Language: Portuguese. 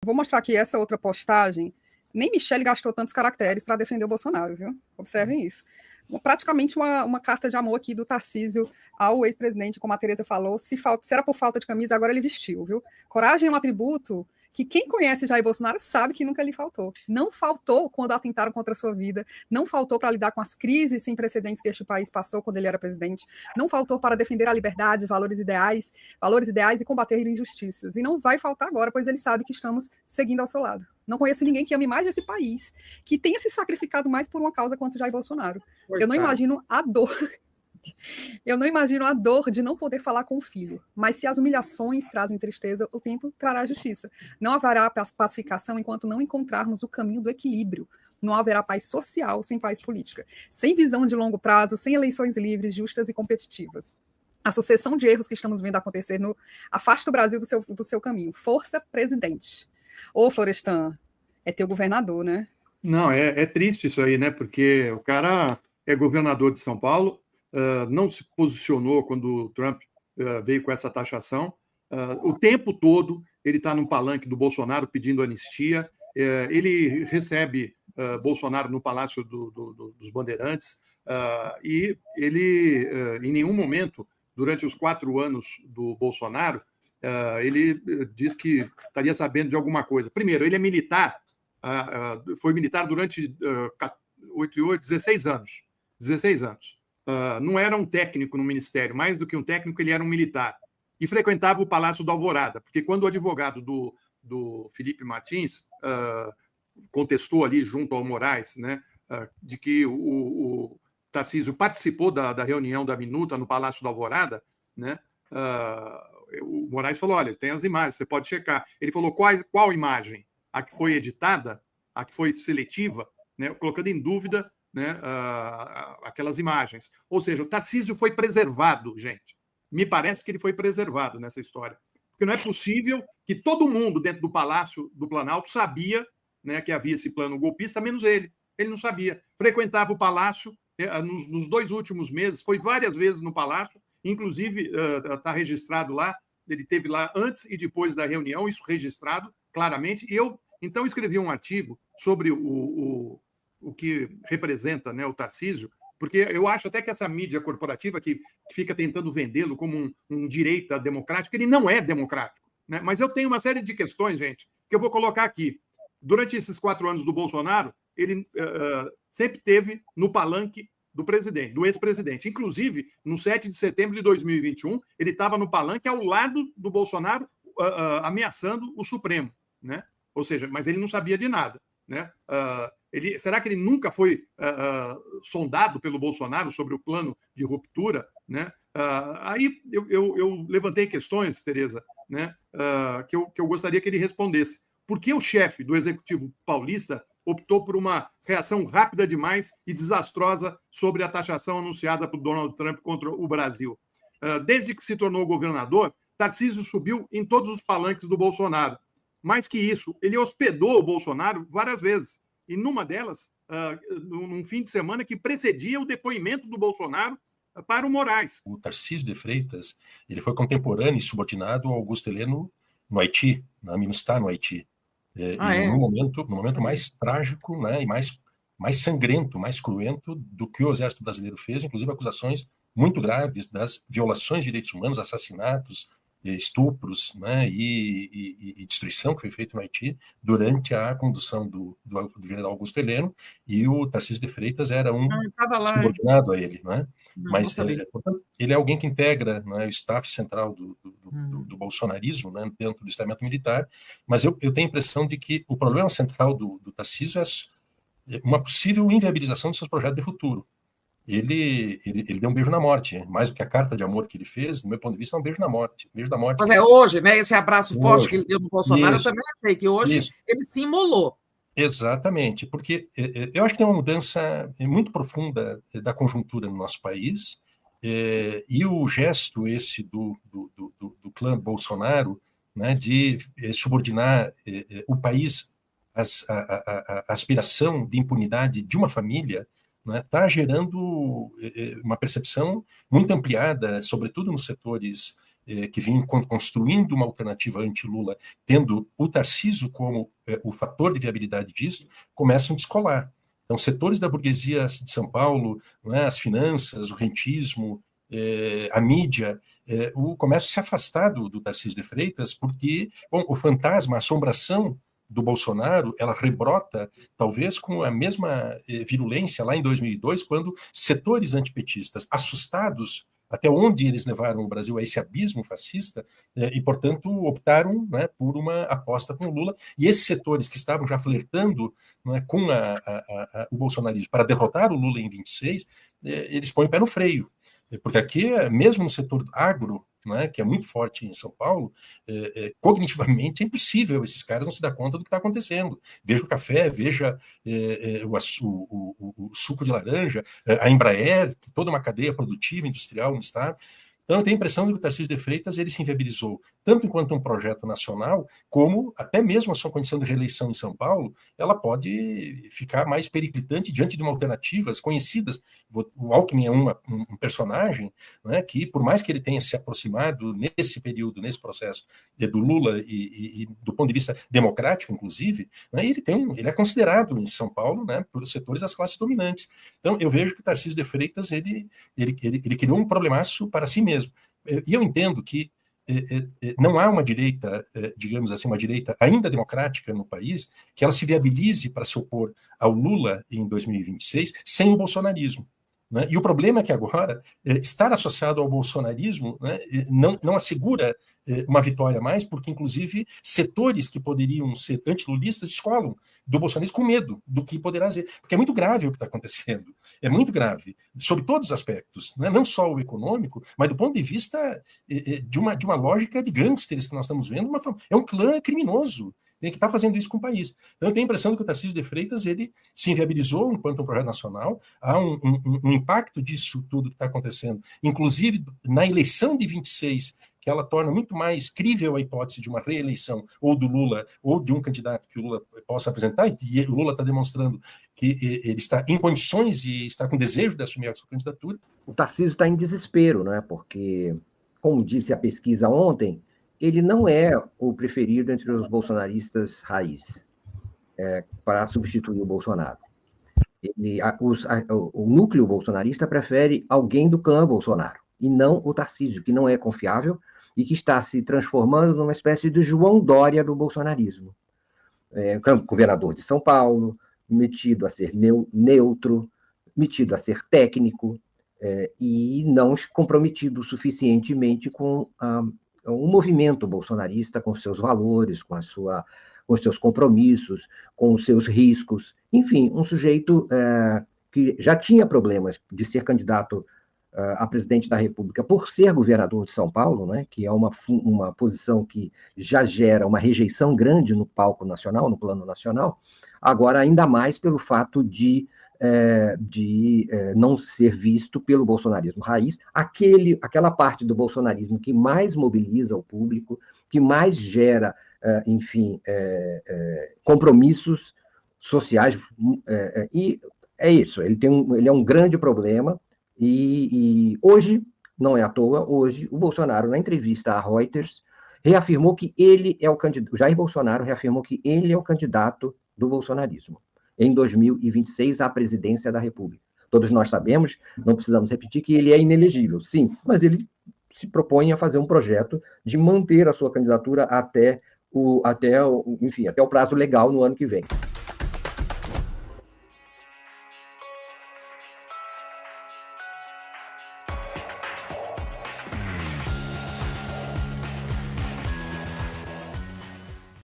vou mostrar aqui essa outra postagem. Nem Michele gastou tantos caracteres para defender o Bolsonaro, viu? Observem isso. Praticamente uma carta de amor aqui do Tarcísio ao ex-presidente, como a Tereza falou. Se era por falta de camisa, agora ele vestiu, viu? Coragem é um atributo que quem conhece Jair Bolsonaro sabe que nunca lhe faltou. Não faltou quando atentaram contra a sua vida, não faltou para lidar com as crises sem precedentes que este país passou quando ele era presidente, não faltou para defender a liberdade, valores ideais e combater injustiças. E não vai faltar agora, pois ele sabe que estamos seguindo ao seu lado. Não conheço ninguém que ame mais esse país, que tenha se sacrificado mais por uma causa quanto Jair Bolsonaro. Coitado. Eu não imagino a dor. Eu não imagino a dor de não poder falar com o filho, mas se as humilhações trazem tristeza, o tempo trará justiça. Não haverá pacificação enquanto não encontrarmos o caminho do equilíbrio. Não haverá paz social sem paz política. Sem visão de longo prazo, sem eleições livres, justas e competitivas. A sucessão de erros que estamos vendo acontecer afasta o Brasil do seu caminho. Força, presidente. Ô, Florestan, é teu governador, né? Não, é triste isso aí, né? Porque o cara é governador de São Paulo, não se posicionou quando o Trump veio com essa taxação. O tempo todo ele está num palanque do Bolsonaro pedindo anistia. Ele recebe Bolsonaro no Palácio dos Bandeirantes e ele, em nenhum momento, durante os 4 anos do Bolsonaro, ele diz que estaria sabendo de alguma coisa. Primeiro, ele é militar, foi militar durante 16 anos. 16 anos. Não era um técnico no ministério, mais do que um técnico, ele era um militar. E frequentava o Palácio da Alvorada, porque quando o advogado do Felipe Martins contestou ali junto ao Moraes, né, de que o Tarcísio participou da reunião da minuta no Palácio da Alvorada, né, o Moraes falou, olha, tem as imagens, você pode checar. Ele falou, qual imagem? A que foi editada? A que foi seletiva? Né, colocando em dúvida, né, aquelas imagens. Ou seja, o Tarcísio foi preservado, gente. Me parece que ele foi preservado nessa história. Porque não é possível que todo mundo dentro do Palácio do Planalto sabia, né, que havia esse plano golpista, menos ele. Ele não sabia. Frequentava o Palácio nos 2 últimos meses, foi várias vezes no Palácio, inclusive está registrado lá, ele esteve lá antes e depois da reunião, isso registrado claramente. E eu, então, escrevi um artigo sobre o que representa, né, o Tarcísio, porque eu acho até que essa mídia corporativa que fica tentando vendê-lo como um direita democrático, ele não é democrático. Né? Mas eu tenho uma série de questões, gente, que eu vou colocar aqui. Durante esses 4 anos do Bolsonaro, ele sempre teve no palanque do presidente, do ex-presidente. Inclusive, no 7 de setembro de 2021, ele estava no palanque ao lado do Bolsonaro, ameaçando o Supremo. Né? Ou seja, mas ele não sabia de nada. Né? Será que ele nunca foi sondado pelo Bolsonaro sobre o plano de ruptura? Né? Aí eu levantei questões, Tereza, né, que eu gostaria que ele respondesse. Por que o chefe do Executivo paulista optou por uma reação rápida demais e desastrosa sobre a taxação anunciada por Donald Trump contra o Brasil? Desde que se tornou governador, Tarcísio subiu em todos os palanques do Bolsonaro. Mais que isso, ele hospedou o Bolsonaro várias vezes. E numa delas, num fim de semana que precedia o depoimento do Bolsonaro para o Moraes. O Tarcísio de Freitas, ele foi contemporâneo e subordinado ao Augusto Heleno no Haiti, na Minustah, no Haiti. No momento mais trágico, né, e mais sangrento, mais cruento do que o Exército Brasileiro fez, inclusive acusações muito graves das violações de direitos humanos, assassinatos, estupros, né, e destruição que foi feita no Haiti durante a condução do general Augusto Heleno, e o Tarcísio de Freitas era um subordinado a ele. Né? Mas, portanto, ele é alguém que integra, né, o staff central do bolsonarismo, né, dentro do estamento militar, mas eu tenho a impressão de que o problema central do Tarcísio é uma possível inviabilização dos seus projetos de futuro. Ele deu um beijo na morte, mais do que a carta de amor que ele fez, do meu ponto de vista, é um beijo na morte. Beijo da morte. Mas hoje, né, esse abraço forte que ele deu no Bolsonaro, eu também achei que hoje ele se imolou. Exatamente, porque eu acho que tem uma mudança muito profunda da conjuntura no nosso país, e o gesto esse do clã Bolsonaro, né, de subordinar o país à aspiração de impunidade de uma família, está, né, gerando uma percepção muito ampliada, sobretudo nos setores que vinham construindo uma alternativa anti-Lula, tendo o Tarcísio como o fator de viabilidade disso, começam a descolar. Então, setores da burguesia de São Paulo, né, as finanças, o rentismo, a mídia, começam a se afastar do Tarcísio de Freitas, porque o fantasma, a assombração do Bolsonaro, ela rebrota, talvez com a mesma virulência lá em 2002, quando setores antipetistas, assustados até onde eles levaram o Brasil a esse abismo fascista, e, portanto, optaram, né, por uma aposta com o Lula, e esses setores que estavam já flertando, né, com o bolsonarismo para derrotar o Lula em 26, eles põem o pé no freio. Porque aqui, mesmo no setor agro, né, que é muito forte em São Paulo, cognitivamente é impossível esses caras não se dar conta do que está acontecendo. Veja o café, veja o suco de laranja, a Embraer, toda uma cadeia produtiva, industrial no estado. Então, eu tenho a impressão de que o Tarcísio de Freitas ele se inviabilizou, tanto enquanto um projeto nacional, como até mesmo a sua condição de reeleição em São Paulo, ela pode ficar mais periclitante diante de uma alternativas conhecidas. O Alckmin é um personagem, né, que, por mais que ele tenha se aproximado nesse período, nesse processo do Lula e do ponto de vista democrático, inclusive, né, ele é considerado em São Paulo, né, por setores das classes dominantes. Então, eu vejo que o Tarcísio de Freitas ele criou um problemaço para si mesmo. E eu entendo que não há uma direita, digamos assim, uma direita ainda democrática no país, que ela se viabilize para se opor ao Lula em 2026 sem o bolsonarismo. Né? E o problema é que agora, estar associado ao bolsonarismo, né, não assegura uma vitória a mais, porque, inclusive, setores que poderiam ser antilulistas descolam do bolsonarismo com medo do que poderá ser. Porque é muito grave o que está acontecendo. É muito grave, sob todos os aspectos, né? Não só o econômico, mas do ponto de vista de uma lógica de gangsters que nós estamos vendo. É um clã criminoso que está fazendo isso com o país. Então, eu tenho a impressão que o Tarcísio de Freitas ele se inviabilizou enquanto um projeto nacional. Há um impacto disso tudo que está acontecendo, inclusive na eleição de 26, que ela torna muito mais crível a hipótese de uma reeleição ou do Lula, ou de um candidato que o Lula possa apresentar, e o Lula está demonstrando que ele está em condições e está com desejo de assumir a sua candidatura. O Tarcísio está em desespero, né? Porque, como disse a pesquisa ontem, ele não é o preferido entre os bolsonaristas raiz para substituir o Bolsonaro. O núcleo bolsonarista prefere alguém do clã Bolsonaro, e não o Tarcísio, que não é confiável e que está se transformando numa espécie de João Dória do bolsonarismo. Governador de São Paulo, metido a ser neutro, metido a ser técnico, e não comprometido suficientemente com um movimento bolsonarista, com seus valores, com os seus compromissos, com os seus riscos. Enfim, um sujeito que já tinha problemas de ser candidato a presidente da República por ser governador de São Paulo, né, que é uma posição que já gera uma rejeição grande no palco nacional, no plano nacional, agora ainda mais pelo fato de não ser visto pelo bolsonarismo raiz, aquela parte do bolsonarismo que mais mobiliza o público, que mais gera, enfim, compromissos sociais, e é isso, ele é um grande problema, e hoje, não é à toa, hoje o Bolsonaro, na entrevista à Reuters, reafirmou que ele é o candidato, Jair Bolsonaro reafirmou que ele é o candidato do bolsonarismo em 2026 à presidência da República. Todos nós sabemos, não precisamos repetir, que ele é inelegível, sim, mas ele se propõe a fazer um projeto de manter a sua candidatura até o prazo legal no ano que vem.